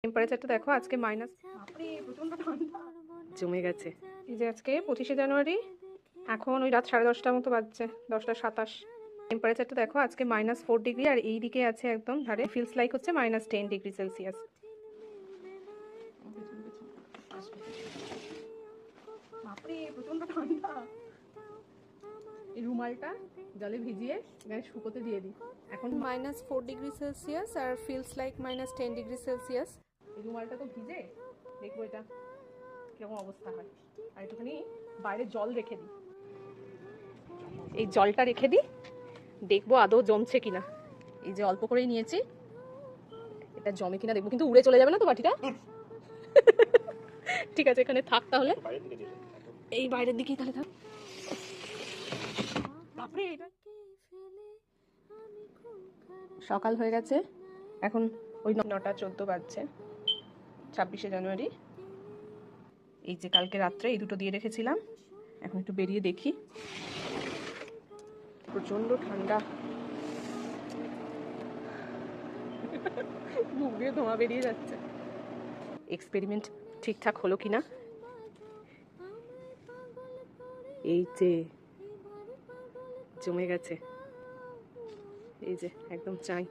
টেম্পারেচারটা দেখো, আজকে মাইনাস, প্রচন্ড ঠান্ডা জমে গেছে। এই যে আজকে 25শে জানুয়ারি, এখন ওই রাত 10:30টার মতো বাজছে, 10:27। টেম্পারেচারটা দেখো, আজকে -4 ডিগ্রি, আর এই দিকে আছে একদম ধারে ফিলস লাইক হচ্ছে -10 ডিগ্রি সেলসিয়াস। প্রচন্ড ঠান্ডা। এই রুমালটা জলে ভিজিয়ে গায়ে শুকোতে দিয়ে দিই। এখন -4 ডিগ্রি সেলসিয়াস আর ফিলস লাইক -10 ডিগ্রি সেলসিয়াস। এই রুমালটা তো ভিজে, দেখবো এটা কিরকম অবস্থা হয়। আর একটুখানি বাইরে জল রেখে দিই, এই জলটা রেখে দিই, দেখবো আদৌ জমছে কিনা। এই যে অল্প করেই নিয়েছি, এটা জমে কিনা দেখবো, কিন্তু উড়ে চলে যাবে না তো বাটিটা? ঠিক আছে, এখানে থাক তাহলে, এই বাইরের দিকেই তাহলে থাক। সকাল হয়ে গেছে, এখন ওই 9:14 বাজছে, 26শে জানুয়ারি। এই যে কালকে রাত্রে এই দুটো দিয়ে রেখেছিলাম, এখন একটু বেরিয়ে দেখি। প্রচন্ড ঠান্ডা, মুখ দিয়ে ধোঁয়া বেরিয়ে যাচ্ছে। এক্সপেরিমেন্ট ঠিকঠাক হলো কিনা। এই যে জমে গেছে, এই যে একদম চাই।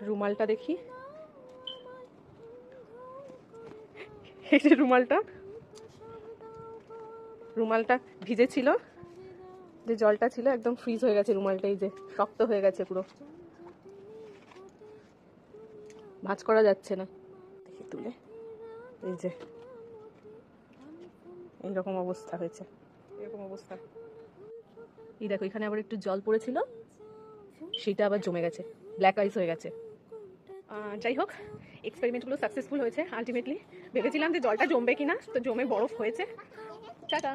রুমালটা দেখি, এই যে রুমালটা ভিজে ছিল, যে জলটা ছিল একদম ফ্রিজ হয়ে গেছে রুমালটা, এই যে শক্ত হয়ে গেছে পুরো, ভাঁজ করা যাচ্ছে না। দেখি তুলে, এই যে এইরকম অবস্থা হয়েছে, এরকম অবস্থা। এই দেখো, এখানে আবার একটু জল পড়েছিল, সেটা আবার জমে গেছে, ব্ল্যাক আইস হয়ে গেছে। যাই হোক, এক্সপেরিমেন্টগুলো সাকসেসফুল হয়েছে আলটিমেটলি। ভেবেছিলাম যে জলটা জমবে কিনা, তো জমে বরফ হয়েছে। টাটা।